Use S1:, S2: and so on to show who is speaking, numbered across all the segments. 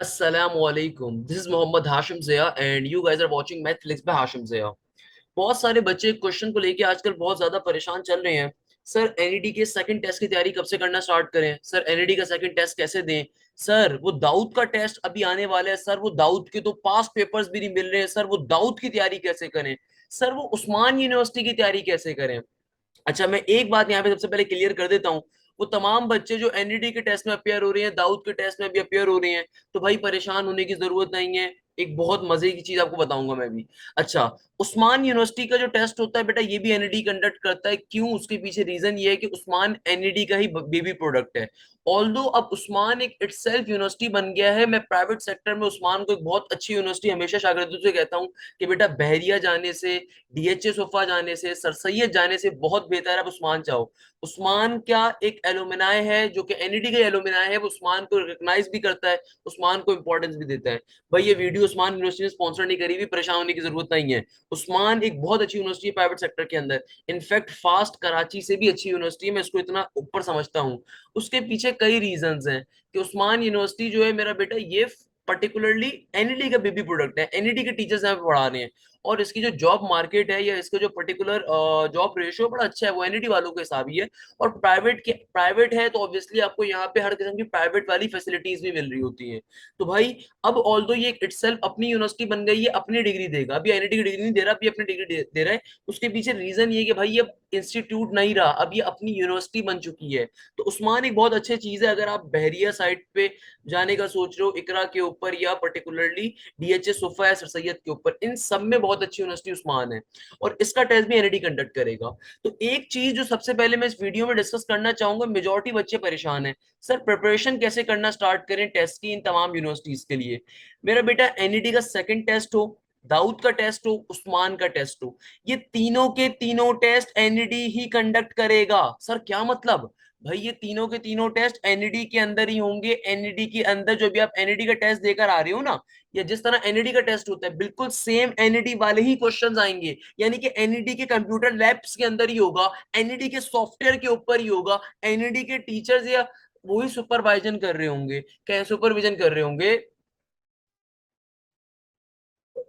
S1: Assalamualaikum. This is Mohammad Hashim Zia and you guys are watching Mathflix by Hashim Zia. बहुत सारे बच्चे question को लेके आजकल बहुत ज्यादा परेशान चल रहे हैं। सर एनईडी के सेकंड टेस्ट की तैयारी कब से करना स्टार्ट करें? सर एनईडी का सेकंड टेस्ट कैसे दें? सर वो दाऊद का टेस्ट अभी आने वाला है, सर वो दाऊद के तो पास पेपर्स भी नहीं मिल रहे हैं, सर वो दाऊद की तैयारी कैसे करें? सर वो उस्मान यूनिवर्सिटी की तैयारी कैसे करें? अच्छा, मैं एक बात यहाँ पे सबसे पहले क्लियर कर देता हूँ। वो तमाम बच्चे जो एनईडी के टेस्ट में अपियर हो रहे हैं, दाऊद के टेस्ट में भी अपियर हो रहे हैं, तो भाई परेशान होने की जरूरत नहीं है। एक बहुत मजे की चीज आपको बताऊंगा मैं भी। अच्छा, उस्मान यूनिवर्सिटी का जो टेस्ट होता है बेटा, ये भी एनईडी कंडक्ट करता है। क्यों? उसके पीछे रीजन ये है कि उस्मान एनईडी का ही बेबी प्रोडक्ट है। ऑल्दो अब उस्मान एक इटसेल्फ यूनिवर्सिटी बन गया है, मैं प्राइवेट सेक्टर में उस्मान को एक बहुत अच्छी यूनिवर्सिटी हमेशा शागिर्दों से कहता हूँ कि बेटा बहरिया जाने से, डीएचए सोफा जाने से, सर सैयद जाने से बहुत बेहतर है आप उस्मान जाओ। उस्मान क्या एक एलुमनाई है जो कि एनईडी का एलुमनाई है, वो उस्मान को रिकॉग्नाइज भी करता है, उस्मान को इंपॉर्टेंस भी देता है। भाई ये वीडियो उस्मान यूनिवर्सिटी ने स्पॉन्सर नहीं करी हुई, परेशान होने की जरूरत नहीं है। उस्मान एक बहुत अच्छी यूनिवर्सिटी है प्राइवेट सेक्टर के अंदर। इनफैक्ट फास्ट कराची से भी अच्छी यूनिवर्सिटी है, मैं इसको इतना ऊपर समझता हूँ। उसके पीछे कई रीजंस हैं कि उस्मान यूनिवर्सिटी जो है मेरा बेटा, ये पर्टिकुलरली एनईडी का बेबी प्रोडक्ट है। एनईडी के टीचर्स यहाँ पे पढ़ा रहे हैं, और इसकी जो जॉब मार्केट है या इसका जो पर्टिकुलर जॉब रेशियो बड़ा अच्छा है, वो एनईडी वालों के हिसाब ही है। और प्राइवेट है तो ऑब्वियसली आपको यहाँ पे हर किस्म की प्राइवेट वाली फैसिलिटीज भी मिल रही होती हैं। तो भाई अब ऑल्दो ये इटसेल्फ अपनी यूनिवर्सिटी बन गई है, अपनी डिग्री देगा। अभी एनईडी की डिग्री नहीं दे रहा, अभी अपनी डिग्री दे रहा है। उसके पीछे रीजन ये है कि भाई ये इंस्टीट्यूट नहीं रहा, अब ये अपनी यूनिवर्सिटी बन चुकी है। तो उस्मान एक बहुत अच्छी चीज है। अगर आप बहरिया साइड पे जाने का सोच रहे हो, इकरा के ऊपर या पर्टिकुलरली डीएचएस सोफा या सर सैयद के ऊपर, इन सब में बहुत अच्छी यूनिवर्सिटी उस्मान है। और इसका टेस्ट भी एनईडी कंडक्ट करेगा। तो एक चीज जो सबसे पहले मैं इस वीडियो में डिस्कस करना चाहूंगा, मेजोरिटी बच्चे परेशान है, सर प्रिपरेशन कैसे करना स्टार्ट करें टेस्ट की इन तमाम यूनिवर्सिटीज के लिए। मेरा बेटा एनईडी का सेकंड टेस्ट हो, दाऊद का टेस्ट हो, उस्मान का टेस्ट हो, ये तीनों के तीनों टेस्ट एनईडी ही कंडक्ट करेगा। सर क्या मतलब? भाई ये तीनों के तीनों टेस्ट एनईडी के अंदर ही होंगे। एनईडी के अंदर जो भी आप एनईडी का टेस्ट देकर आ रहे हो ना, या जिस तरह एनईडी का टेस्ट होता है, बिल्कुल सेम एनईडी वाले ही क्वेश्चंस आएंगे। यानी कि एनईडी के कंप्यूटर लैब्स के अंदर ही होगा, एनईडी के सॉफ्टवेयर के ऊपर ही होगा, एनईडी के टीचर्स या वही सुपरवाइजन कर रहे होंगे, क्या सुपरविजन कर रहे होंगे,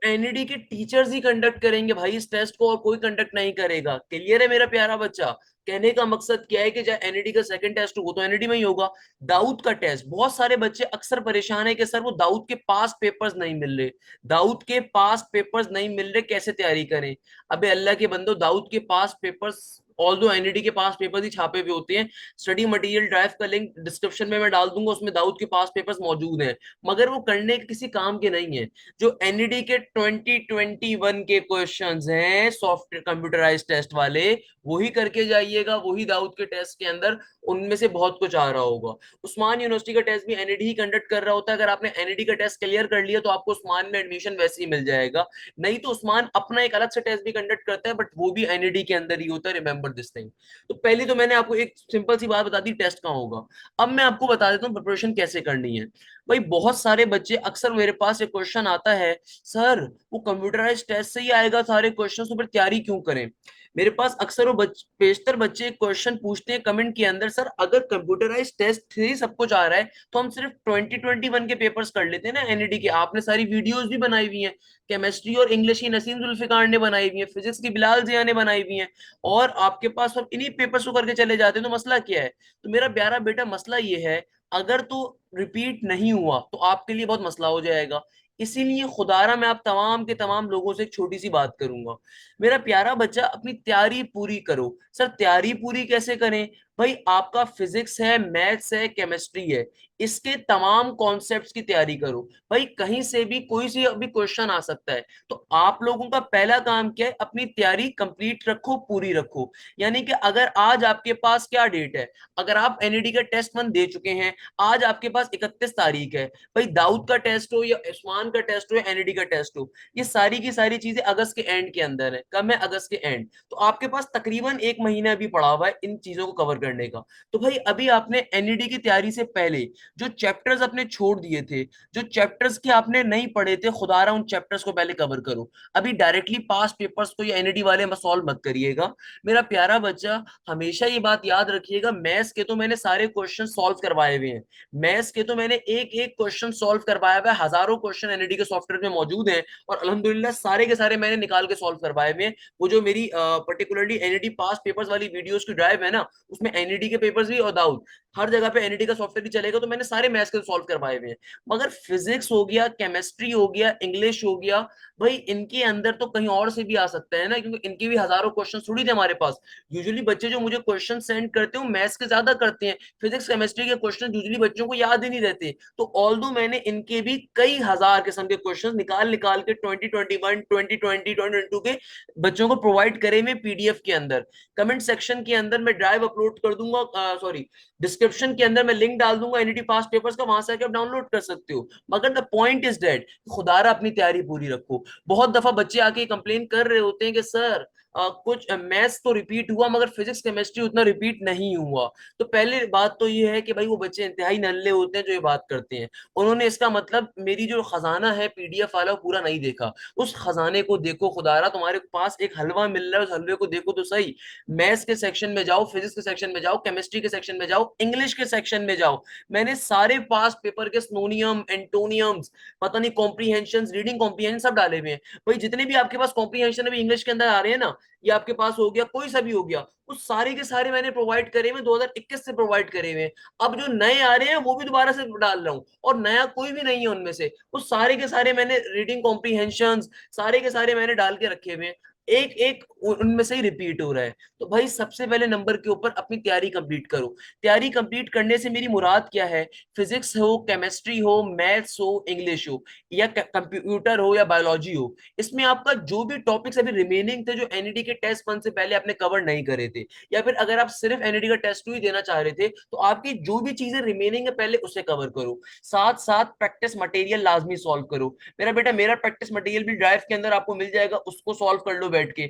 S1: एनईडी के टीचर्स ही कंडक्ट करेंगे भाई इस टेस्ट को, और कोई कंडक्ट नहीं करेगा। क्लियर है मेरा प्यारा बच्चा? कहने का मकसद क्या है कि चाहे एनईडी का सेकंड टेस्ट हो, वो तो एनईडी में ही होगा। दाऊद का टेस्ट, बहुत सारे बच्चे अक्सर परेशान है कि सर वो दाऊद के पास पेपर्स नहीं मिल रहे, दाऊद के पास पेपर्स नहीं मिल रहे, कैसे तैयारी करें? अबे अल्लाह के बंदो, दाऊद के पास पेपर्स, ऑल्दो एनईडी के पास पेपर्स ही छापे हुए होते हैं। स्टडी मटेरियल ड्राइव का लिंक डिस्क्रिप्शन में मैं डाल दूंगा, उसमें दाऊद के पास पेपर्स मौजूद हैं, मगर वो करने के किसी काम के नहीं है। जो एनईडी के 2021 के क्वेश्चंस हैं सॉफ्टवेयर कंप्यूटराइज टेस्ट वाले, वही करके जाइएगा, वही दाऊद के टेस्ट के अंदर उनमें से बहुत कुछ आ रहा होगा। उस्मान यूनिवर्सिटी का टेस्ट भी एनईडी ही कंडक्ट कर रहा होता है। अगर आपने एनईडी का टेस्ट क्लियर कर लिया तो आपको उस्मान में एडमिशन वैसे ही मिल जाएगा। नहीं तो उस्मान अपना एक अलग से टेस्ट भी कंडक्ट करता है, बट वो भी एनईडी के अंदर ही होता है, रिमेंबर दिस थिंग। तो पहली तो मैंने आपको एक सिंपल सी बात बता दी, टेस्ट कहाँ होगा। अब मैं आपको बता देता हूँ प्रिपरेशन कैसे करनी है। भाई बहुत सारे बच्चे, अक्सर मेरे पास एक क्वेश्चन आता है, सर वो कंप्यूटराइज टेस्ट से ही आएगा सारे क्वेश्चन, तो फिर तैयारी क्यों करें? मेरे पास अक्सर वो पेशतर बच्चे क्वेश्चन पूछते हैं कमेंट के अंदर, सर अगर कंप्यूटराइज टेस्ट ही सब कुछ आ रहा है तो हम सिर्फ 2021 के पेपर्स कर लेते हैं ना एनईडी के। आपने सारी वीडियोस भी बनाई हुई हैं, केमिस्ट्री और इंग्लिश की नसीम जुल्फिकार ने बनाई हुई है, फिजिक्स की बिलाल जिया ने बनाई हुई है, और आपके पास अब इन्हीं पेपर्स को करके चले जाते हैं, तो मसला क्या है? तो मेरा प्यारा बेटा मसला ये है, अगर तो रिपीट नहीं हुआ तो आपके लिए बहुत मसला हो जाएगा। इसीलिए खुदारा मैं आप तमाम के तमाम लोगों से एक छोटी सी बात करूंगा, मेरा प्यारा बच्चा अपनी तैयारी पूरी करो। सर तैयारी पूरी कैसे करें? भाई आपका फिजिक्स है, मैथ्स है, केमिस्ट्री है, इसके तमाम कॉन्सेप्ट्स की तैयारी करो। भाई कहीं से भी कोई सी अभी क्वेश्चन आ सकता है, तो आप लोगों का पहला काम क्या है? अपनी तैयारी कंप्लीट रखो, पूरी रखो। यानी कि अगर आज आपके पास क्या डेट है, अगर आप एनईडी का टेस्ट 1 दे चुके हैं, आज आपके पास 31 तारीख है, भाई दाऊद का टेस्ट हो या उस्मान का टेस्ट हो या एनईडी का टेस्ट हो, ये सारी की सारी चीजें अगस्त के एंड के अंदर है, कब है? अगस्त के एंड। तो आपके पास तकरीबन 1 महीना भी पड़ा हुआ है इन चीजों को कवर करने का। तो भाई अभी आपने एनईडी की तैयारी से पहले जो चैप्टर्स अपने छोड़ दिए थे, जो चैप्टर्स के आपने नहीं पढ़े थे, खुदारा उन चैप्टर्स को पहले कवर करो। अभी डायरेक्टली पास पेपर्स को या एनईडी वाले में सॉल्व मत करिएगा मेरा प्यारा बच्चा। हमेशा ये बात याद रखिएगा, मैथ्स के तो मैंने सारे क्वेश्चन सॉल्व करवाए हुए हैं, मैथ्स के तो मैंने एक एक क्वेश्चन सॉल्व करवाया हुआ है, हजारों क्वेश्चन एनईडी के सॉफ्टवेयर में मौजूद हैं, और अल्हम्दुलिल्लाह सारे के सारे मैंने निकाल के सॉल्व करवाए हुए हैं। वो जो मेरी पर्टिकुलरली एनईडी पास पेपर्स वाली वीडियोस की ड्राइव है ना, उसमें एनईडी के पेपर्स भी और दाऊद हर जगह पे एनईडी का सॉफ्टवेयर भी चलेगा, तो मैंने सारे मैथ्स के सॉल्व करवाए हुए हैं। मगर फिजिक्स हो गया, केमिस्ट्री हो गया, इंग्लिश हो गया, भाई इनके अंदर तो कहीं और से भी आ सकता है ना, क्योंकि इनके भी हजारों क्वेश्चन थोड़ी थे हमारे पास। यूजुअली बच्चे जो मुझे क्वेश्चन सेंड करते हैं मैथ्स के ज्यादा करते हैं, फिजिक्स केमिस्ट्री के क्वेश्चन यूजुअली बच्चों को याद ही नहीं रहते। तो ऑल दो मैंने इनके भी कई हजार किस्म के क्वेश्चन निकाल निकाल के 2021 2020 2022 के बच्चों को प्रोवाइड करे में पीडीएफ के अंदर। कमेंट सेक्शन के अंदर मैं ड्राइव अपलोड कर दूंगा, सॉरी डिस्क्रिप्शन के अंदर मैं लिंक डाल दूंगा एनईटी पास पेपर्स का, वहां से आके आप डाउनलोड कर सकते हो। मगर द पॉइंट इज डेट, खुदारा अपनी तैयारी पूरी रखो। बहुत दफा बच्चे आके कंप्लेन कर रहे होते हैं कि सर कुछ मैथ्स तो रिपीट हुआ मगर फिजिक्स केमिस्ट्री उतना रिपीट नहीं हुआ। तो पहले बात तो ये है कि भाई वो बच्चे इंतहाई नल्ले होते हैं जो ये बात करते हैं, उन्होंने इसका मतलब मेरी जो खजाना है पीडीएफ वाला पूरा नहीं देखा। उस खजाने को देखो, खुदारा तुम्हारे पास एक हलवा मिल रहा है, उस हलवे को देखो तो सही। मैथ्स के सेक्शन में जाओ, फिजिक्स के सेक्शन में जाओ, केमिस्ट्री के सेक्शन में जाओ, इंग्लिश के सेक्शन में जाओ। मैंने सारे पास पेपर के स्नोनियम, एंटोनियम्स, पता नहीं कॉम्प्रीहेंशन, रीडिंग कॉम्प्रीहेंशन सब डाले हुए हैं। भाई जितने भी आपके पास कॉम्प्रीहेंशन अभी इंग्लिश के अंदर आ रहे हैं ना, ये आपके पास हो गया, कोई सा भी हो गया, वो सारे के सारे मैंने प्रोवाइड करे हुए 2021 से प्रोवाइड करे हुए हैं। अब जो नए आ रहे हैं वो भी दोबारा से डाल रहा हूँ, और नया कोई भी नहीं है उनमें से, वो सारे के सारे मैंने रीडिंग कॉम्प्रीहेंशन सारे के सारे मैंने डाल के रखे हुए हैं। एक एक उनमें से ही रिपीट हो रहा है। तो भाई सबसे पहले नंबर के ऊपर अपनी तैयारी कंप्लीट करो। तैयारी कंप्लीट करने से मेरी मुराद क्या है? फिजिक्स हो, केमिस्ट्री हो, मैथ्स हो, इंग्लिश हो, या कंप्यूटर हो या बायोलॉजी हो, इसमें आपका जो भी टॉपिक्स अभी रिमेनिंग थे जो एनईडी के टेस्ट 1 से पहले आपने कवर नहीं करे थे, या फिर अगर आप सिर्फ एनईडी का टेस्ट 2 ही देना चाह रहे थे, तो आपकी जो भी चीजें रिमेनिंग है पहले उसे कवर करो। साथ साथ प्रैक्टिस मटेरियल लाजमी सॉल्व करो। मेरा बेटा मेरा प्रैक्टिस मटेरियल भी ड्राइव के अंदर आपको मिल जाएगा, उसको सॉल्व कर लो बैठ के।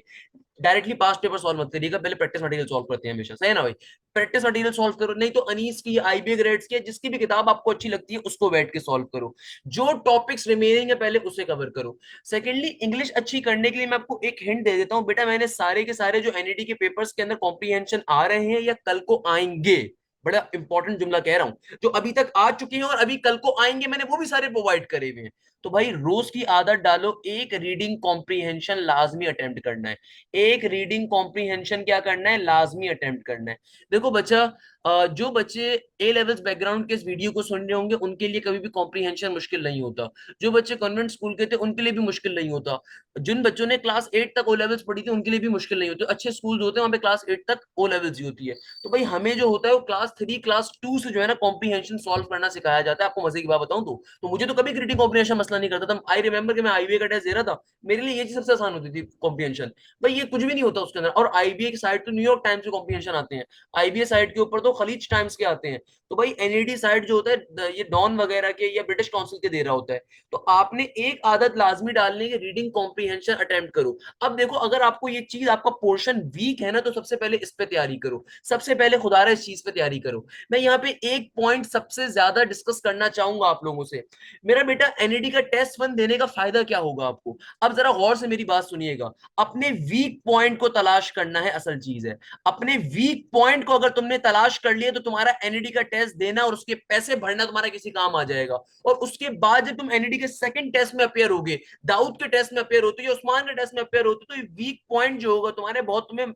S1: डायरेक्टली पास्ट पेपर सॉल्व मत करिएगा, पहले प्रैक्टिस मटेरियल सॉल्व करते हैं हमेशा, सही है ना भाई? प्रैक्टिस मटेरियल सॉल्व करो, नहीं तो अनीस की, आईबीए ग्रेड्स की, जिसकी भी किताब आपको अच्छी लगती है उसको बैठ के सॉल्व करो। जो टॉपिक्स रिमेनिंग है पहले उसे कवर करो। सेकेंडली इंग्लिश अच्छी करने के लिए मैं आपको एक हिंट दे देता हूँ बेटा, मैंने सारे के सारे जो एनईडी के पेपर्स के अंदर कॉम्प्रीहेंशन आ रहे हैं या कल को आएंगे, बड़ा इंपॉर्टेंट जुमला कह रहा हूं, जो अभी तक आ चुके हैं और अभी कल को आएंगे, मैंने वो भी सारे प्रोवाइड करे हुए हैं। तो भाई रोज की आदत डालो, एक रीडिंग कॉम्प्रीहेंशन लाजमी अटेम्प्ट करना है। एक रीडिंग कॉम्प्रीहेंशन क्या करना है? लाजमी अटेम्प्ट करना है। देखो बच्चा, जो बच्चे ए लेवल्स बैकग्राउंड के इस वीडियो को सुन रहे होंगे उनके लिए कभी भी कॉम्प्रीहेंशन मुश्किल नहीं होता। जो बच्चे कॉन्वेंट स्कूल के थे उनके लिए भी मुश्किल नहीं होता। जिन बच्चों ने क्लास 8 तक ओ लेवल्स पढ़ी थी उनके लिए भी मुश्किल नहीं होती। अच्छे स्कूल होते हैं वहां पे क्लास 8 तक ओ लेवल्स ही होती है। तो भाई हमें जो होता है वो क्लास 3 क्लास 2 से जो है ना कॉम्प्रीहेंशन सॉल्व करना सिखाया जाता है। आपको मजे की बात बताऊं तो मुझे तो कभी रीडिंग कॉम्प्रीहेंशन मसला नहीं करता था। आई रिमेंबर कि मैं आईबीए का टेस्ट दे रहा था, मेरे लिए ये चीज सबसे आसान होती थी कॉम्प्रीहेंशन। भाई ये कुछ भी नहीं होता उसके अंदर। और आईबीए की साइड तो न्यूयॉर्क टाइम्स के कॉम्प्रीहेंशन आते हैं, आईबीए साइड के ऊपर तो खलीज टाइम्स के आते हैं। तो भाई एनईडी साइड जो होता है ये डॉन वगैरह के या ब्रिटिश काउंसिल के दे रहा होता है। तो आपने एक आदत लाजमी डालनी है, रीडिंग कॉम्प्रीहेंशन अटेम्प्ट करो। अब देखो अगर आपको ये चीज, आपका पोर्शन वीक है ना, तो सबसे पहले इस पे तैयारी करो, सबसे पहले खुदारा इस चीज पे तैयारी करो। मैं यहाँ पे एक पॉइंट सबसे ज्यादा डिस्कस करना चाहूंगा आप लोगों से। मेरा बेटा एनईडी का टेस्ट वन देने का फायदा क्या होगा आपको? अब जरा गौर से मेरी बात सुनिएगा। अपने वीक पॉइंट को तलाश करना है, असल चीज है। अपने वीक पॉइंट को अगर तुमने तलाश कर लिया तो तुम्हारा एनईडी का टेस्ट देना और उसके पैसे भरना तुम्हारा किसी काम आ जाएगा। और उसके बाद जब तुम एनईडी के सेकंड टेस्ट में अपेयर होगे, दाऊद के टेस्ट में अपेयर होते हो, उस्मान के टेस्ट में अपेयर होते, तो ये वीक पॉइंट जो होगा तुम्हारे बहुत तुम्हें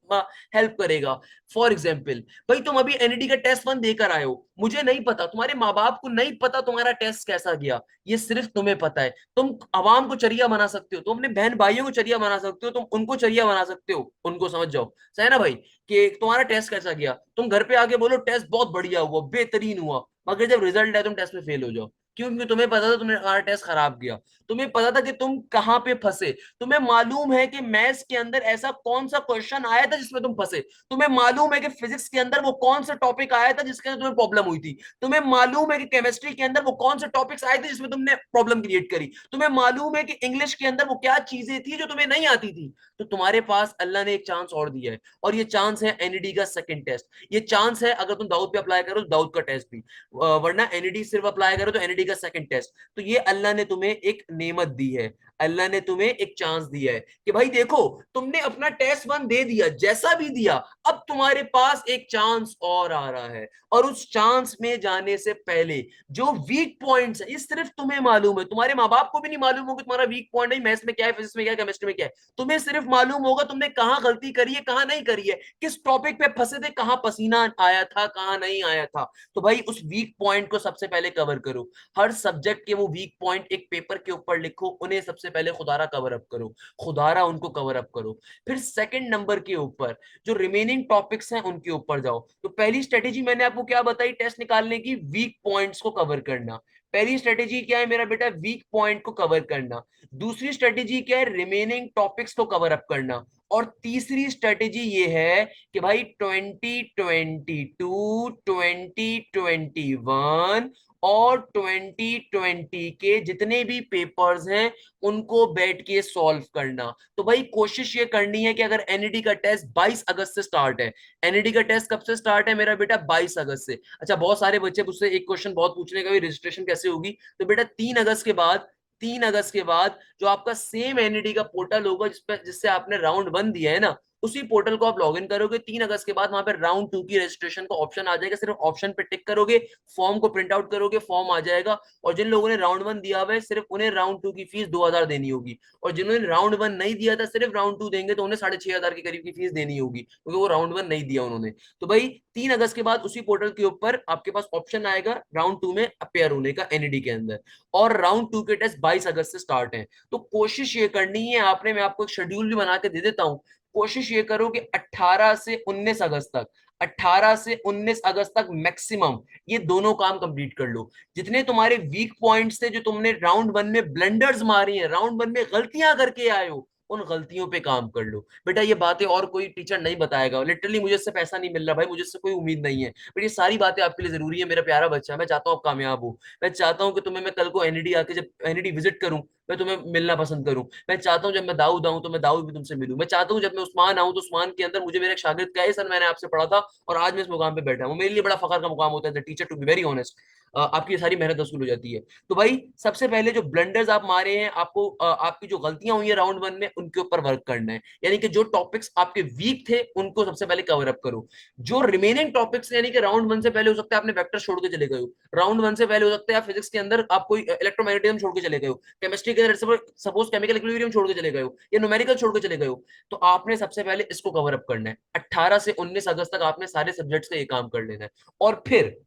S1: हेल्प करेगा। फॉर एग्जाम्पल, भाई तुम अभी एनईडी का टेस्ट वन देकर आए हो, मुझे नहीं पता, तुम्हारे माँ बाप को नहीं पता तुम्हारा टेस्ट कैसा गया, ये सिर्फ तुम्हें पता है। तुम आवाम को चरिया बना सकते हो, तुम अपने बहन भाइयों को चरिया बना सकते हो, तुम उनको चरिया बना सकते हो, उनको समझ जाओ, सही है ना भाई, कि तुम्हारा टेस्ट कैसा गया। तुम घर पे आके बोलो टेस्ट बहुत बढ़िया हुआ, बेहतरीन हुआ, मगर जब रिजल्ट आए तुम टेस्ट में फेल हो जाओ। क्यों? क्योंकि तुम्हें पता था तुम्हारा टेस्ट खराब गया, तुम्हें पता था कि तुम कहाँ पे फंसे, तुम्हें मालूम है कि मैथ्स के अंदर ऐसा कौन सा क्वेश्चन आया था जिसमें तुम फंसे, तुम्हें मालूम है कि फिजिक्स के अंदर वो कौन सा टॉपिक आया था जिसके अंदर तुम्हें प्रॉब्लम हुई थी, तुम्हें मालूम है कि केमिस्ट्री के अंदर वो कौन से टॉपिक्स आए थे जिसमें तुमने प्रॉब्लम क्रिएट करी, तुम्हें मालूम है कि इंग्लिश के अंदर वो क्या चीजें थी जो तुम्हें नहीं आती थी। तो तुम्हारे पास अल्लाह ने एक चांस और दिया है, और ये चांस है एनईडी का सेकंड टेस्ट। ये चांस है अगर तुम दाऊद पे अप्लाई करो तो दाऊद का टेस्ट भी, वरना एनईडी सिर्फ अप्लाई करो तो एनईडी का सेकंड टेस्ट। तो ये अल्लाह ने तुम्हें एक नेमत दी है, अल्लाह ने तुम्हें एक चांस दिया है कि भाई देखो, तुमने अपना टेस्ट वन दे दिया, जैसा भी दिया, अब तुम्हारे पास एक चांस और आ रहा है। और उस चांस में जाने से पहले जो वीक पॉइंट्स है, ये सिर्फ तुम्हें मालूम है, तुम्हारे माँ बाप को भी नहीं मालूम होगा तुम्हारा वीक पॉइंट है मैथ्स में क्या है, फिजिक्स में क्या है, केमिस्ट्री में क्या है। तुम्हें सिर्फ मालूम होगा तुमने कहाँ गलती करी है, कहाँ नहीं करी है, किस टॉपिक पे फंसे थे, कहाँ पसीना आया था, कहाँ नहीं आया था। तो भाई उस वीक पॉइंट को सबसे पहले कवर करो। हर सब्जेक्ट के वो वीक पॉइंट एक पेपर के ऊपर लिखो, उन्हें सबसे पहले खुदारा कवर अप करो, खुदारा उनको कवर अप करो। फिर सेकंड नंबर के ऊपर जो रिमेनिंग टॉपिक्स हैं उनके ऊपर जाओ। तो पहली स्ट्रेटेजी मैंने आपको क्या बताई टेस्ट निकालने की? वीक पॉइंट्स को कवर करना। पहली स्ट्रेटेजी क्या है मेरा बेटा? वीक पॉइंट को कवर करना। दूसरी स्ट्रेटेजी क्या है? रिमेनिंग टॉपिक्स को कवर अप करना। और तीसरी स्ट्रेटेजी ये है कि भाई 2022, 2021 और 2020 के जितने भी पेपर्स हैं उनको बैठ के सॉल्व करना। तो भाई कोशिश ये करनी है कि अगर एनईडी का टेस्ट 22 अगस्त से स्टार्ट है, एनईडी का टेस्ट कब से स्टार्ट है मेरा बेटा? 22 अगस्त से। अच्छा, बहुत सारे बच्चे मुझसे एक क्वेश्चन बहुत पूछने का, रजिस्ट्रेशन कैसे होगी? तो बेटा 3 अगस्त के बाद, 3 अगस्त के बाद जो आपका सेम एनईडी का पोर्टल होगा जिससे आपने राउंड वन दिया है ना, उसी पोर्टल को आप लॉगिन करोगे। 3 अगस्त के बाद वहां पे राउंड टू की रजिस्ट्रेशन का ऑप्शन आ जाएगा, सिर्फ ऑप्शन पे टिक करोगे, फॉर्म को प्रिंट आउट करोगे, फॉर्म आ जाएगा। और जिन लोगों ने राउंड वन दिया हुआ है सिर्फ उन्हें राउंड टू की फीस 2,000 देनी होगी, और जिन्होंने राउंड वन नहीं दिया था सिर्फ राउंड टू देंगे तो उन्हें 6,500 के करीब की फीस देनी होगी, क्योंकि वो राउंड वन नहीं दिया उन्होंने। तो भाई 3 अगस्त के बाद उसी पोर्टल के ऊपर आपके पास ऑप्शन आएगा राउंड टू में अपेयर होने का एनईडी के अंदर। और राउंड टू के टेस्ट 22 अगस्त से स्टार्ट है। तो कोशिश ये करनी है आपने, मैं आपको एक शेड्यूल भी बना के दे देता हूँ, कोशिश ये करो कि 18 से 19 अगस्त तक, 18 से 19 अगस्त तक मैक्सिमम ये दोनों काम कंप्लीट कर लो। जितने तुम्हारे वीक पॉइंट्स थे, जो तुमने राउंड वन में ब्लंडर्स मारी हैं, राउंड वन में गलतियां करके आए हो, उन गलतियों पे काम कर लो। बेटा ये बातें और कोई टीचर नहीं बताएगा, लिटरली मुझे इससे पैसा नहीं मिल रहा भाई, मुझे इससे कोई उम्मीद नहीं है, बट ये सारी बातें आपके लिए जरूरी है। मेरा प्यारा बच्चा, मैं चाहता हूँ आप कामयाब हो। मैं चाहता हूँ कि तुम्हें मैं कल को एनईडी आके जब एनईडी विजिट करूँ, मैं तुम्हें मिलना पसंद करूं। मैं चाहता हूं जब मैं दाऊद आऊं तो मैं दाऊद भी तुमसे मिलूं। मैं चाहता हूं जब मैं उस्मान आऊं तो उस्मान के अंदर मुझे मेरे एक शागिर्द कहे सर मैंने आपसे पढ़ा था और आज मैं इस मुकाम पे बैठा हूं। मेरे लिए बड़ा फखर का मुकाम होता है teacher, to be very honest. आपकी ये सारी मेहनत वसूल हो जाती है। तो भाई सबसे पहले जो ब्लंडर्स आप मारे हैं, आपको आपकी जो गलतियां हुई है राउंड वन में, उनके ऊपर वर्क करना है। यानी कि जो टॉपिक्स आपके वीक थे उनको सबसे पहले कवर अप करो। जो रिमेनिंग टॉपिक्स यानी कि राउंड वन से पहले हो सकता है आपने वेक्टर छोड़ के चले गए हो, राउंड वन से पहले हो सकता है आप फिजिक्स के अंदर आप कोई इलेक्ट्रोमैग्नेटिज्म छोड़ के चले गए हो, केमिस्ट्री के अंदर सपोज केमिकल इक्विलिब्रियम छोड़ के चले गए हो, या न्यूमेरिकल छोड़ के चले गए हो, तो आपने सबसे पहले इसको कवर अप करना है। 18 से 19 अगस्त तक आपने सारे सब्जेक्ट्स का ये काम कर लेना है। और फिर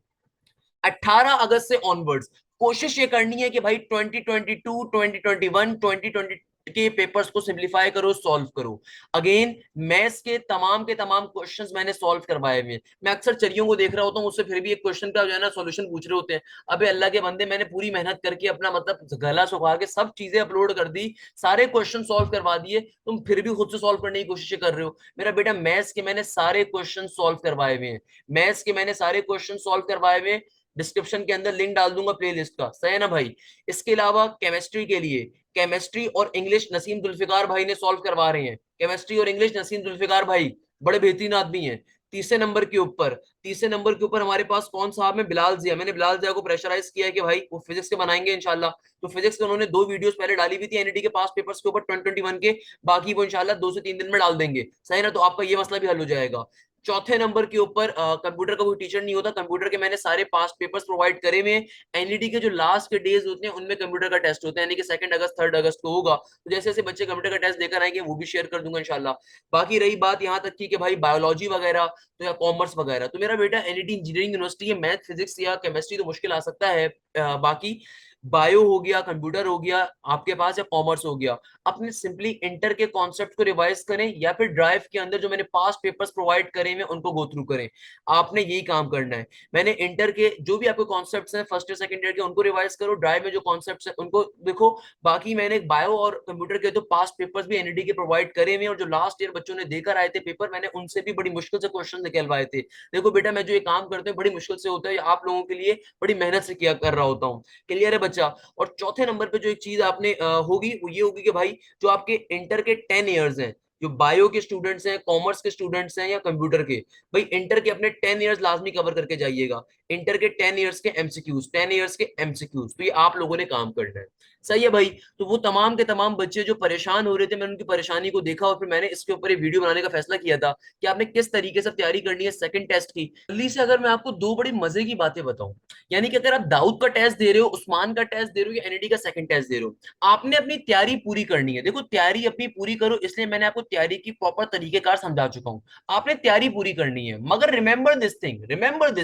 S1: 18 अगस्त से ऑनवर्ड्स कोशिश ये करनी है कि भाई 2022, 2021, 2020 के पेपर्स को सिंप्लीफाई करो, सॉल्व करो। अगेन मैथ्स के तमाम क्वेश्चंस मैंने सॉल्व करवाए हुए हैं। मैं अक्सर चरियों को देख रहा होता हूँ, उससे फिर भी एक क्वेश्चन का जो है ना सॉल्यूशन पूछ रहे होते हैं। अबे अल्लाह के बंदे, मैंने पूरी मेहनत करके अपना मतलब गला सुखा के सब चीजें अपलोड कर दी, सारे क्वेश्चन सॉल्व करवा दिए, तुम फिर भी खुद से सॉल्व करने की कोशिश कर रहे हो। मेरा बेटा मैथ्स के मैंने सारे क्वेश्चन सॉल्व करवाए हुए हैं, मैथ्स के मैंने सारे क्वेश्चन सॉल्व करवाए हुए हैं। डिस्क्रिप्शन के अंदर लिंक डाल दूंगा प्लेलिस्ट का, सही है ना भाई? इसके अलावा केमिस्ट्री के लिए, केमिस्ट्री और इंग्लिश नसीम जुल्फिकार भाई ने सॉल्व करवा रहे हैं। केमिस्ट्री और इंग्लिश नसीम जुल्फिकार भाई बड़े बेहतरीन आदमी हैं। तीसरे नंबर के ऊपर हमारे पास कौन साहब में बिलाल जिया। मैंने बिलाल जिया को प्रेशराइज किया है कि भाई वो फिजिक्स के बनाएंगे इंशाल्लाह। तो फिजिक्स के उन्होंने दो वीडियोस पहले डाली हुई थी एनईटी के पास पेपर्स के ऊपर 2021 के, बाकी वो इंशाल्लाह 2 से 3 दिन में डाल देंगे, सही ना। तो आपका ये मसला भी हल हो जाएगा। चौथे नंबर के ऊपर कंप्यूटर का कोई टीचर नहीं होता, कंप्यूटर के मैंने सारे पास पेपर्स प्रोवाइड करे हुए हैं। एनईटी के जो लास्ट के डेज होते हैं उनमें कंप्यूटर का टेस्ट होता है, यानी कि 2 अगस्त 3 अगस्त को होगा। तो जैसे जैसे बच्चे कंप्यूटर का टेस्ट देकर आएंगे वो भी शेयर कर दूंगा इंशाल्लाह। बाकी रही बात यहाँ तक की कि भाई बायोलॉजी वगैरह तो या कॉमर्स वगैरह, तो मेरा बेटा एनईटी इंजीनियरिंग यूनिवर्सिटी है, मैथ फिजिक्स या केमिस्ट्री तो मुश्किल आ सकता है, बाकी बायो हो गया, कंप्यूटर हो गया आपके पास, या कॉमर्स हो गया। अपने सिंपली इंटर के कॉन्सेप्ट को रिवाइज करें या फिर ड्राइव के अंदर जो मैंने पास पेपर्स प्रोवाइड करे हैं उनको गो थ्रू करें। आपने यही काम करना है। मैंने इंटर के जो भी आपके कॉन्सेप्ट्स हैं फर्स्ट ईयर सेकंड ईयर के उनको रिवाइज करो, ड्राइव में जो कॉन्सेप्ट्स हैं उनको देखो। बाकी मैंने बायो और कंप्यूटर के तो पास पेपर्स भी एनईटी के प्रोवाइड करे हुए हैं, और जो लास्ट ईयर बच्चों ने देकर आए थे पेपर मैंने उनसे भी बड़ी मुश्किल से क्वेश्चन निकलवाए थे। देखो बेटा मैं जो ये काम करते हैं बड़ी मुश्किल से होता है, आप लोगों के लिए बड़ी मेहनत से किया कर रहा होता हूँ। क्लियर है बच्चा। और चौथे नंबर पे जो एक चीज आपने होगी वो ये होगी कि भाई जो आपके इंटर के 10 इयर्स हैं, जो बायो के स्टूडेंट्स हैं, कॉमर्स के स्टूडेंट्स हैं या कंप्यूटर के, भाई इंटर के अपने 10 इयर्स लाजमी कवर करके जाइएगा। इंटर के 10 इयर्स के एमसीक्यूज, 10 इयर्स के एमसीक्यूज, तो ये आप लोगों ने काम करना है। सही है भाई। तो वो तमाम के तमाम बच्चे जो परेशान हो रहे थे, मैंने उनकी परेशानी को देखा और फिर मैंने इसके ऊपर एक वीडियो बनाने का फैसला किया था कि आपने किस तरीके से तैयारी करनी है सेकंड टेस्ट की। जल्दी से अगर मैं आपको दो बड़ी मजे की बातें बताऊं, यानी कि अगर आप दाऊद का टेस्ट दे रहे हो, उस्मान का टेस्ट दे रहे हो या एनईडी का सेकंड टेस्ट दे रहे हो, आपने अपनी तैयारी पूरी करनी है। देखो तैयारी अपनी पूरी करो, इसलिए मैंने आपको तैयारी की प्रॉपर तरीकेकार समझा चुका हूं। आपने तैयारी पूरी करनी है, मगर रिमेंबर दिस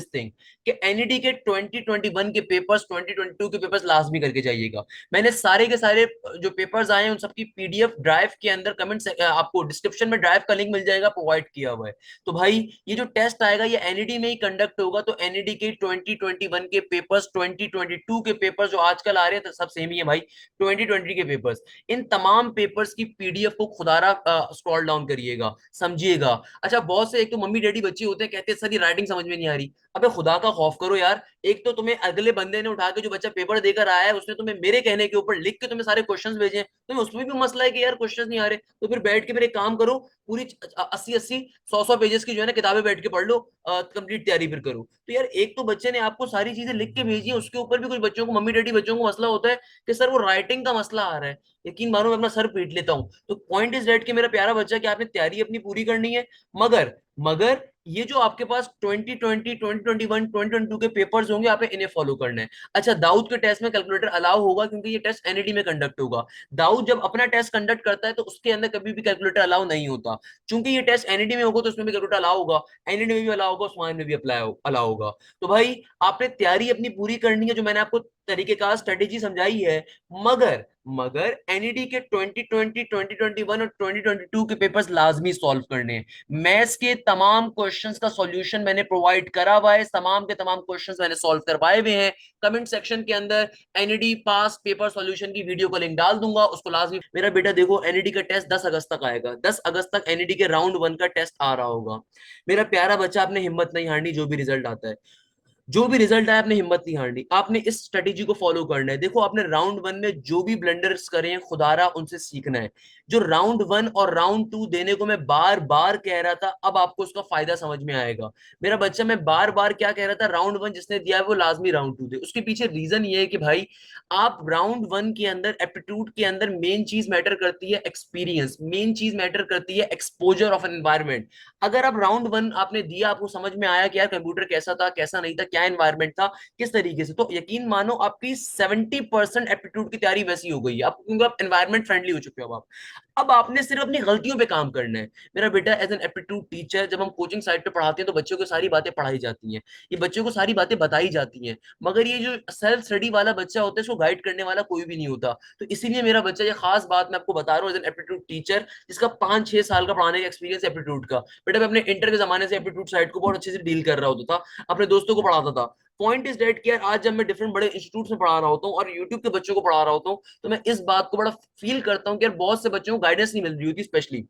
S1: थिंग कि एनईडी के 2021 के पेपर्स, 2022 के पेपर्स लाजमी करके जाइएगा। मैंने सारे के सारे जो पेपर्स आए हैं उन सबकी पीडीएफ ड्राइव के अंदर कमेंट आपको डिस्क्रिप्शन में ड्राइव का लिंक मिल जाएगा, प्रोवाइड किया हुआ है। तो भाई ये जो टेस्ट आएगा ये एनईडी में ही कंडक्ट होगा, तो एनईडी के 2021 के पेपर्स, 2022 के पेपर्स जो आजकल आ रहे हैं तो सब सेम ही है भाई, 2020 के पेपर्स, इन तमाम पेपर्स की पीडीएफ को खुदारा स्क्रॉल डाउन करिएगा, समझिएगा। अच्छा बहुत से एक तो मम्मी डैडी बच्चे होते हैं कहते हैं सर ये राइटिंग समझ में नहीं आ रही। अबे खुदा का खौफ करो यार। एक तो तुम्हें अगले बंदे ने उठा के, जो बच्चा पेपर देकर आया है उसने तुम्हें मेरे कहने के ऊपर लिख के तुम्हें सारे क्वेश्चंस भेजे हैं, तुम्हें उसमें भी मसला है कि यार क्वेश्चंस नहीं आ रहे, तो फिर बैठ के मेरे काम करो, पूरी 80-80 100-100 पेजेस की जो है ना किताबें बैठ के पढ़ लो, कंप्लीट तैयारी फिर करो। तो यार एक तो बच्चे ने आपको सारी चीजें लिख के भेजी है, उसके ऊपर भी कुछ बच्चों को, मम्मी डैडी बच्चों को मसला होता है कि सर वो राइटिंग का मसला आ रहा है। यकीन मानो मैं अपना सर पीट लेता हूँ। तो पॉइंट इज दैट कि मेरा प्यारा बच्चा कि आपने तैयारी अपनी पूरी करनी है, मगर मगर ये जो आपके पास 2020, 2021, 2022 के पेपर्स होंगे आपने इन्हें फॉलो करना है। अच्छा दाऊद के टेस्ट में कैलकुलेटर अलाउ होगा क्योंकि ये टेस्ट एनईडी में कंडक्ट होगा। दाऊद जब अपना टेस्ट कंडक्ट करता है तो उसके अंदर कभी भी कैलकुलेटर अलाउ नहीं होता। चूंकि ये टेस्ट एनईडी में होगा तो उसमें भी कैलकुलेटर अलाउ होगा, एनईडी में भी अलाउ होगा, उस्मान में भी अप्लाई अलाउ होगा। तो भाई आपने तैयारी अपनी पूरी करनी है, जो मैंने आपको तरीकेकार स्ट्रेटेजी समझाई है, मगर मगर एनईडी के 2020, 2021 और 2022 के पेपर्स लाजमी सॉल्व करने हैं। मैथ्स के तमाम क्वेश्चंस का सॉल्यूशन मैंने प्रोवाइड करा हुआ है, तमाम के तमाम क्वेश्चंस मैंने सॉल्व करवाए हुए हैं। कमेंट सेक्शन के अंदर एनईडी पास पेपर सॉल्यूशन की वीडियो का लिंक डाल दूंगा, उसको लाजमी। मेरा बेटा देखो एनईडी का टेस्ट 10 अगस्त तक आएगा, 10 अगस्त तक एनईडी के राउंड 1 का टेस्ट आ रहा होगा। मेरा प्यारा बच्चा आपने हिम्मत नहीं हारनी, जो भी रिजल्ट आता है, जो भी रिजल्ट आया आपने हिम्मत नहीं हारनी, आपने इस स्ट्रेटेजी को फॉलो करना है। देखो आपने राउंड 1 में जो भी ब्लंडर्स करे हैं खुदारा उनसे सीखना है। जो राउंड 1 और राउंड 2 देने को मैं बार बार कह रहा था, अब आपको उसका फायदा समझ में आएगा। मेरा बच्चा मैं बार बार क्या कह रहा था, राउंड 1 जिसने दिया है वो लाजमी राउंड 2 दे। उसके पीछे रीजन ये है कि भाई आप राउंड 1 के अंदर, एप्टीट्यूड के अंदर मेन चीज मैटर करती है एक्सपीरियंस, मेन चीज मैटर करती है एक्सपोजर ऑफ एन एनवायरमेंट। अगर आप राउंड 1 आपने दिया, आपको समझ में आया कि यार कंप्यूटर कैसा था कैसा नहीं था, क्या एनवायरमेंट था, किस तरीके से, तो यकीन मानो आपकी 70% एप्टीट्यूड की तैयारी वैसी हो गई है, आप क्योंकि आप एनवायरमेंट फ्रेंडली हो चुके हो। अब आपने सिर्फ अपनी गलतियों पे काम करना है। मेरा बेटा एज एन एप्टीट्यूड टीचर जब हम कोचिंग साइड पे पढ़ाते हैं तो बच्चों को सारी बातें पढ़ाई जाती हैं, ये बच्चों को सारी बातें बताई जाती हैं, मगर ये जो सेल्फ स्टडी वाला बच्चा होता है इसको गाइड करने वाला कोई भी नहीं होता। तो इसीलिए मेरा बच्चा, ये खास बात मैं आपको बता रहा हूँ एज एन एप्टीट्यूड टीचर जिसका 5-6 साल का पढ़ाने का एक्सपीरियंस एप्टीट्यूड का, बेटा मैं अपने इंटर के जमाने से एप्टीट्यूड साइड को बहुत अच्छे से डील कर रहा होता था, अपने दोस्तों को पढ़ाता था। पॉइंट इज डेट कि यार आज जब मैं डिफरेंट बड़े इंस्टीट्यूट में पढ़ा रहा होता हूँ और यूट्यूब के बच्चों को पढ़ा रहा होता हूँ, तो मैं इस बात को बड़ा फील करता हूँ कि यार बहुत से बच्चों को गाइडेंस नहीं मिल रही होती, स्पेशली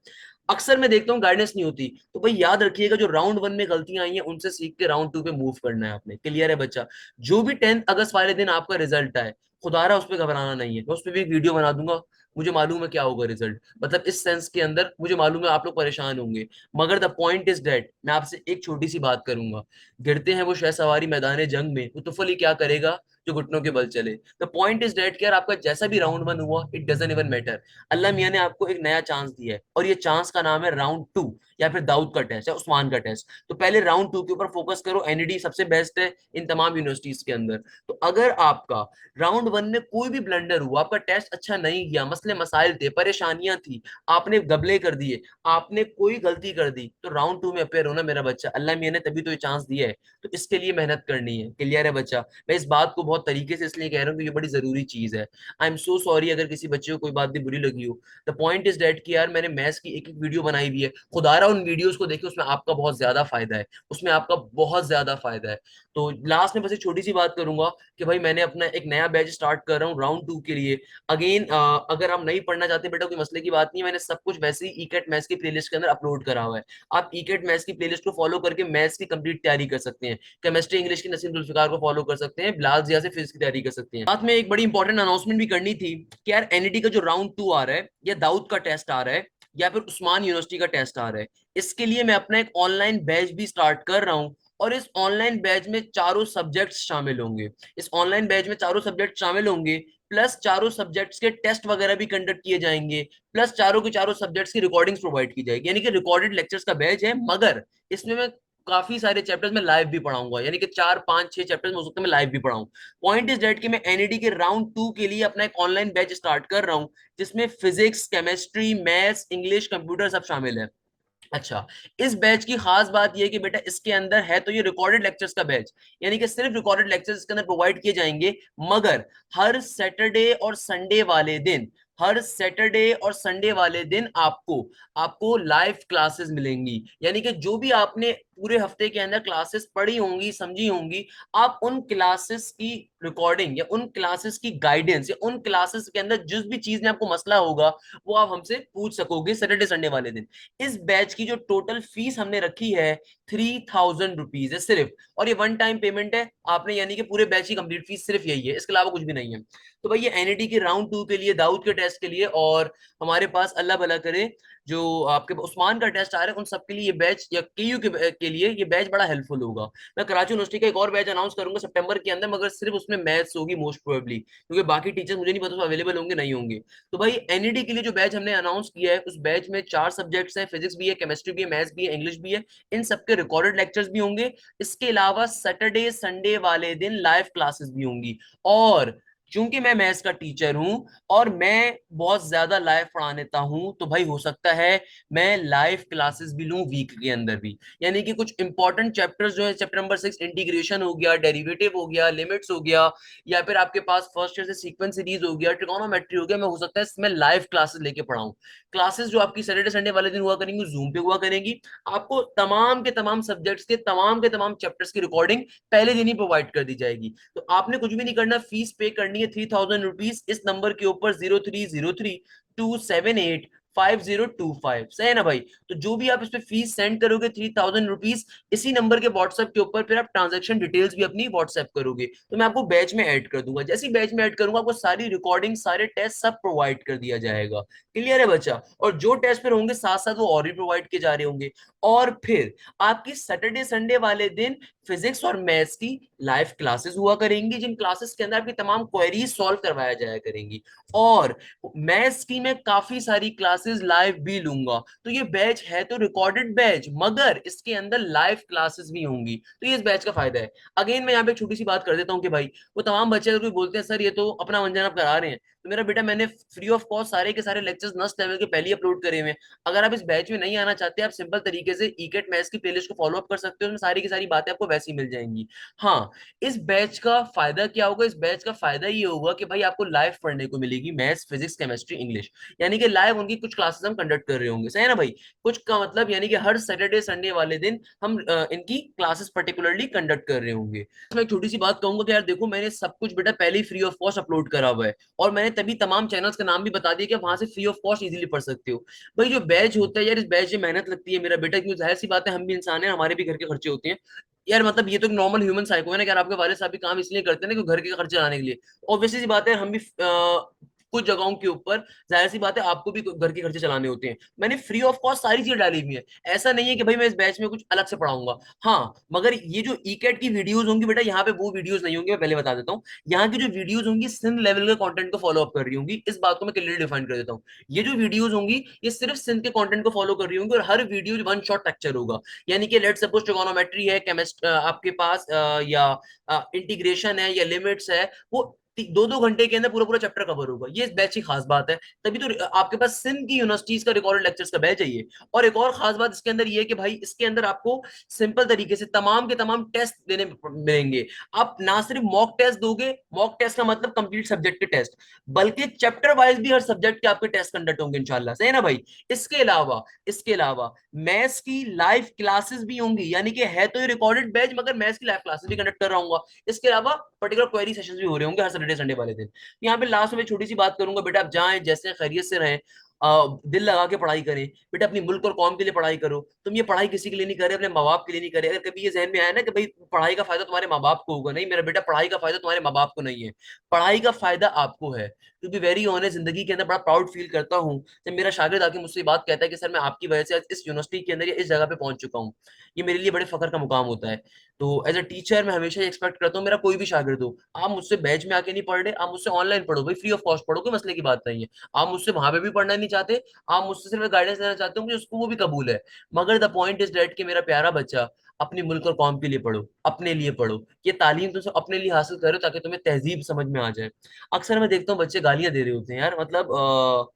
S1: अक्सर मैं देखता हूँ गाइडेंस नहीं होती। तो भाई याद रखिएगा जो राउंड 1 में गलतियां आई हैं उनसे सीख के राउंड 2 पे मूव करना है आपने। क्लियर है बच्चा। जो भी 10 अगस्त वाले दिन आपका रिजल्ट आए, खुदारा उस पर घबराना नहीं है, मैं उस पर भी एक वीडियो बना दूंगा, मुझे मालूम है क्या होगा रिजल्ट, मतलब इस सेंस के अंदर मुझे मालूम है आप लोग परेशान होंगे। मगर द पॉइंट इज दैट, मैं आपसे एक छोटी सी बात करूंगा। गिरते हैं वो शहसवारी मैदान जंग में, वो तुफल ही क्या करेगा जो घुटनों के बल चले। द पॉइंट इज दैट कि यार आपका जैसा भी राउंड वन हुआ, इट डजंट इवन मैटर। अल्लाह मियां ने आपको एक नया चांस दिया है, और ये चांस का नाम है राउंड टू, या फिर दाऊद का टेस्ट या उस्मान का टेस्ट। तो पहले राउंड टू के ऊपर फोकस करो, एनईडी सबसे बेस्ट है इन तमाम यूनिवर्सिटीज के अंदर। तो अगर आपका राउंड वन में कोई भी ब्लंडर हुआ, आपका टेस्ट अच्छा नहीं गया, मसले मसाइल थे, परेशानियां थी, आपने गबले कर दिए, आपने कोई गलती कर दी, तो राउंड टू में अपेयर होना मेरा बच्चा, अल्लाह मियां ने तभी तो ये चांस दिया है। तो इसके लिए मेहनत करनी है। क्लियर है बच्चा? मैं इस बात को बहुत तरीके से इसलिए कह रहा हूँ कि ये बड़ी जरूरी चीज है। आई एम सो सॉरी अगर किसी बच्चे को कोई बात भी बुरी लगी हो। द पॉइंट इज डेट कि यार मैंने मैथ्स की एक एक वीडियो बनाई हुई है, खुदारा उन वीडियोस को देखिए, उसमें आपका बहुत ज्यादा फायदा है, उसमें आपका बहुत ज्यादा फायदा है। तो लास्ट में बस एक छोटी सी बात करूंगा कि भाई मैंने अपना एक नया बैच स्टार्ट कर रहा हूँ राउंड टू के लिए। अगेन अगर आप नहीं पढ़ना चाहते बेटा, कोई मसले की बात नहीं है, मैंने सब कुछ वैसे ही ईकेट मैथ्स की प्लेलिस्ट के अंदर अपलोड करा हुआ है। आप ईकेट मैथ्स की प्लेलिस्ट को फॉलो करके मैथ्स की कंप्लीट तैयारी कर सकते हैं। केमिस्ट्री इंग्लिश की नसीम जुल्फिकार को फॉलो कर सकते हैं, बिलाल जिया से फिजिक्स की तैयारी कर सकते हैं। साथ में एक बड़ी इंपॉर्टेंट अनाउंसमेंट भी करनी थी कि यार एनईटी का जो राउंड टू आ रहा है, या दाऊद का टेस्ट आ रहा है, या फिर उस्मान यूनिवर्सिटी का टेस्ट आ रहा है, इसके लिए मैं अपना एक ऑनलाइन बैच भी स्टार्ट कर रहा हूँ। और इस ऑनलाइन बैच में चारों सब्जेक्ट्स शामिल होंगे। इस ऑनलाइन बैच में चारों सब्जेक्ट शामिल होंगे, प्लस चारों सब्जेक्ट्स के टेस्ट वगैरह भी कंडक्ट किए जाएंगे, प्लस चारों के चारों सब्जेक्ट्स की रिकॉर्डिंग्स प्रोवाइड की जाएगी। यानी कि रिकॉर्डेड लेक्चर्स का बैच है, मगर इसमें मैं काफी सारे चैप्टर्स में लाइव भी पढ़ाऊंगा, यानी कि 4 5 6 चैप्टर्स में हो सकता है मैं लाइव भी पढ़ाऊं। पॉइंट इज डेट कि मैं एनईडी के राउंड टू के लिए अपना एक ऑनलाइन बैच स्टार्ट कर रहा हूं, जिसमें physics, chemistry, maths, English, computer सब शामिल है। अच्छा, इस बैच की खास बात यह है कि बेटा इसके अंदर है तो ये रिकॉर्डेड लेक्चर्स का बैच, यानी कि सिर्फ रिकॉर्डेड लेक्चर्स इसके अंदर प्रोवाइड किए जाएंगे। मगर हर सैटरडे और संडे वाले दिन, हर सैटरडे और संडे वाले दिन आपको आपको लाइव क्लासेस मिलेंगी। यानी कि जो भी आपने पूरे हफ्ते के अंदर क्लासेस पढ़ी होंगी, समझी होंगी, आप उन क्लासेस की रिकॉर्डिंग, या उन क्लासेस की गाइडेंस, या उन क्लासेस के अंदर जिस भी चीज में आपको मसला होगा, वो आप हमसे पूछ सकोगे सैटरडे संडे वाले दिन। इस बैच की जो टोटल फीस हमने रखी है, 3000 रुपीज है सिर्फ। और ये वन टाइम पेमेंट है आपने, यानी कि पूरे बैच की कंप्लीट फीस सिर्फ यही है, इसके अलावा कुछ भी नहीं है। तो भाई ये एनईटी के राउंड टू के लिए, दाऊद के टेस्ट के लिए, और हमारे पास अल्लाह भला करे जो आपके उस्मान का टेस्ट आ रहा है, उन सबके लिए ये बैच, या केयू के लिए ये बैच बड़ा हेल्पफुल होगा। मैं कराची यूनिवर्सिटी का एक और बैच अनाउंस करूंगा सितंबर के अंदर, मगर सिर्फ उसमें मैथ्स होगी मोस्ट प्रोबेबली, क्योंकि बाकी टीचर्स मुझे नहीं पता अवेलेबल होंगे नहीं होंगे। तो भाई एनईडी के लिए जो बैच हमने अनाउंस किया है, उस बैच में 4 सब्जेक्ट्स हैं, फिजिक्स भी है, केमिस्ट्री भी है, मैथ्स भी है, इंग्लिश भी है। इन सबके रिकॉर्डेड लेक्चर्स भी होंगे। इसके अलावा सैटरडे संडे वाले दिन लाइव क्लासेस भी होंगी। और चूंकि मैं मैथ्स का टीचर हूं, और मैं बहुत ज्यादा लाइव पढ़ा लेता हूं, तो भाई हो सकता है मैं लाइव क्लासेस भी लूं वीक के अंदर भी। यानी कि कुछ इंपॉर्टेंट चैप्टर्स जो है, चैप्टर नंबर 6 इंटीग्रेशन हो गया, डेरिवेटिव हो गया, लिमिट्स हो गया, या फिर आपके पास फर्स्ट ईयर से सीक्वेंस सीरीज हो गया, ट्रिगोनोमेट्री हो गया, मैं हो सकता है इसमें लाइव क्लासेस लेके पढ़ाऊं। क्लासेस जो आपकी सैटरडे संडे वाले दिन हुआ करेंगी, जूम पे हुआ करेंगी। आपको तमाम के तमाम सब्जेक्ट्स के तमाम चैप्टर्स की रिकॉर्डिंग पहले दिन ही प्रोवाइड कर दी जाएगी। तो आपने कुछ भी नहीं करना, फीस पे करनी है 3000 रुपीज, इस नंबर के ऊपर 0303278505 सही है ना भाई? तो जो भी आप इस पे फीस सेंड करोगे 3000 रुपीज, इसी नंबर के व्हाट्सएप के ऊपर फिर आप ट्रांजेक्शन डिटेल्स भी अपनी व्हाट्सएप करोगे, तो मैं आपको बैच में ऐड कर दूंगा। जैसे ही बैच में ऐड करूंगा, आपको सारी रिकॉर्डिंग, सारे टेस्ट सब प्रोवाइड कर दिया जाएगा। क्लियर है बच्चा? और जो टेस्ट फिर होंगे साथ साथ वो और भी प्रोवाइड किए जा रहे होंगे। और फिर आपकी सैटरडे संडे वाले दिन फिजिक्स और मैथ्स की लाइव क्लासेस हुआ करेंगी, जिन क्लासेस के अंदर आपकी तमाम क्वेरीज सॉल्व करवाया जाया करेंगी। और मैथ्स की मैं काफी सारी क्लासेस लाइव भी लूंगा। तो ये बैच है तो रिकॉर्डेड बैच, मगर इसके अंदर लाइव क्लासेस भी होंगी, तो ये इस बैच का फायदा है। अगेन मैं यहाँ पे एक छोटी सी बात कर देता हूँ कि भाई वो तमाम बच्चे अगर कोई बोलते हैं सर ये तो अपना मंजन आप करा रहे हैं, तो मेरा बेटा मैंने फ्री ऑफ कॉस्ट सारे के सारे लेक्चर्स नस्ट लेवल के पहले ही अपलोड करे हुए हैं। अगर आप इस बैच में नहीं आना चाहते, आप सिंपल तरीके से ईकेट मैथ्स की प्लेलिस्ट को फॉलो अप कर सकते हो, उसमें सारी की सारी बातें आपको वैसी मिल जाएंगी। हाँ, इस बैच का फायदा क्या होगा? इस बैच का फायदा ये होगा कि भाई आपको लाइव पढ़ने को मिलेगी मैथ्स, फिजिक्स, केमिस्ट्री, इंग्लिश, यानी कि लाइव उनकी कुछ क्लासेस हम कंडक्ट कर रहे होंगे, सही है ना भाई? कुछ का मतलब यानी कि हर सैटरडे संडे वाले दिन हम इनकी क्लासेस पर्टिकुलरली कंडक्ट कर रहे होंगे। मैं एक छोटी सी बात कहूंगा कि यार देखो, मैंने सब कुछ बेटा पहले ही फ्री ऑफ कॉस्ट अपलोड करा हुआ है, और मैंने तभी तमाम चैनल्स का नाम भी बता दिया कि वहां से फ्री ऑफ कॉस्ट इजीली पढ़ सकते हो। भाई जो बैच होता है यार, इस बैच में मेहनत लगती है मेरा बेटा, क्योंकि जाहिर सी बात है हम भी इंसान है, हमारे भी घर के खर्चे होते हैं। यार मतलब ये तो नॉर्मल ह्यूमन साइको है ना, कि यार आपके वाले साहब भी काम इसलिए करते हैं ना कि घर के खर्चे लाने के लिए। ऑब्वियसली सी बात है, हम भी कुछ जगहों के ऊपर जाहिर सी बात है आपको भी घर के खर्चे चलाने होते हैं, मैंने फ्री ऑफ कॉस्ट सारी चीजें डाली हुई है। ऐसा नहीं है कि भाई मैं इस बैच में कुछ अलग से पढ़ाऊंगा। हाँ, मगर ये जो ई कैट की वीडियोज होंगी बेटा, यहाँ पे वो वीडियोज नहीं होंगी, मैं पहले बता देता हूँ। यहाँ की जो वीडियोज होंगी सिंध लेवल के कंटेंट को फॉलो अप कर रही होंगी, इस बात को मैं क्लियरली डिफाइन कर देता हूँ। ये जो वीडियोज होंगी ये सिर्फ सिंध के कंटेंट को फॉलो कर रही होंगी, और हर वीडियो वन शॉट लेक्चर होगा। यानी कि लेट सपोज ट्रिगोनोमेट्री है, केमिस्ट आपके पास या इंटीग्रेशन है या लिमिट्स है, वो 2-2 घंटे के अंदर पूरा पूरा चैप्टर कवर होगा। ये इस बैच की खास बात है। तभी तो आपके पास सिंध की यूनिवर्सिटीज का रिकॉर्डेड लेक्चर्स का बैच है ये। और एक और खास बात इसके अंदर ये है कि भाई इसके अंदर आपको सिंपल तरीके से तमाम के तमाम टेस्ट देने मिलेंगे। आप ना सिर्फ मॉक टेस्ट दोगे, मॉक टेस्ट का मतलब कंप्लीट सब्जेक्ट के टेस्ट, बल्कि चैप्टर वाइज भी हर सब्जेक्ट के आपके टेस्ट कंडक्ट होंगे इंशाल्लाह, सही है ना भाई। इसके अलावा मैथ्स की लाइव क्लासेस भी होंगी, यानी कि है तो ये रिकॉर्डेड बैच मगर मैथ्स की लाइव क्लासेस भी कंडक्ट कर रहा हूँ। इसके अलावा पर्टिकुलर क्वेरी सेशंस भी हो रहे होंगे हर सैटरडे संडे वाले दिन। यहाँ पे लास्ट में छोटी सी बात करूंगा, बेटा आप जाएं जैसे खैरियत से रहें, दिल लगा के पढ़ाई करें। बेटा अपनी मुल्क और कौम के लिए पढ़ाई करो। तुम ये पढ़ाई किसी के लिए नहीं कर रहे, अपने माँ बाप के लिए नहीं कर रहे। अगर कभी ये जहन में आया ना कि भाई पढ़ाई का फायदा तुम्हारे माँ बाप को होगा, नहीं मेरा बेटा, पढ़ाई का फायदा तुम्हारे माँ बाप को नहीं है, पढ़ाई का फायदा आपको है। टू बी वेरी ऑनेस्ट, जिंदगी के अंदर बड़ा प्राउड फील करता हूँ जब मेरा शागिर्द आके मुझसे बात कहता है कि सर मैं आपकी वजह से आज इस यूनिवर्सिटी के अंदर या इस जगह पे पहुंच चुका हूँ। ये मेरे लिए बड़े फख्र का मुकाम होता है। तो एज अ टीचर मैं हमेशा एक्सपेक्ट करता हूँ मेरा कोई भी शागिर्द हो, आप मुझसे बैच में आके नहीं पढ़ रहे, आप मुझसे ऑनलाइन पढ़ो भाई, फ्री ऑफ कॉस्ट पढ़ो, कोई मसले की बात नहीं है। आप मुझसे वहां पे भी पढ़ना नहीं चाहते, आप मुझसे सिर्फ गाइडेंस लेना चाहते हो, मुझे उसको वो भी कबूल है। मगर द पॉइंट इज डेट कि मेरा प्यारा बच्चा, अपनी मुल्क और कौम के लिए पढ़ो, अपने लिए पढ़ो। ये तालीम तुम सब अपने लिए हासिल करो ताकि तुम्हें तहजीब समझ में आ जाए। अक्सर मैं देखता हूँ बच्चे गालियां दे रहे होते हैं यार, मतलब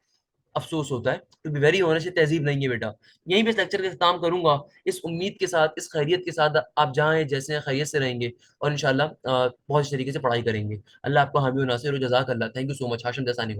S1: अफसोस होता है। टू बी वेरी ऑनेस्ट, तहजीब नहीं है बेटा। यहीं पे इस लेक्चर का इख्तिताम करूंगा, इस उम्मीद के साथ, इस खैरियत के साथ आप जहाँ जैसे हैं खैरियत से रहेंगे, और इंशाल्लाह बहुत अच्छे तरीके से पढ़ाई करेंगे। अल्लाह आपको हामी और नासिर, जज़ाक Allah. Thank you so much. Hashim Dassani.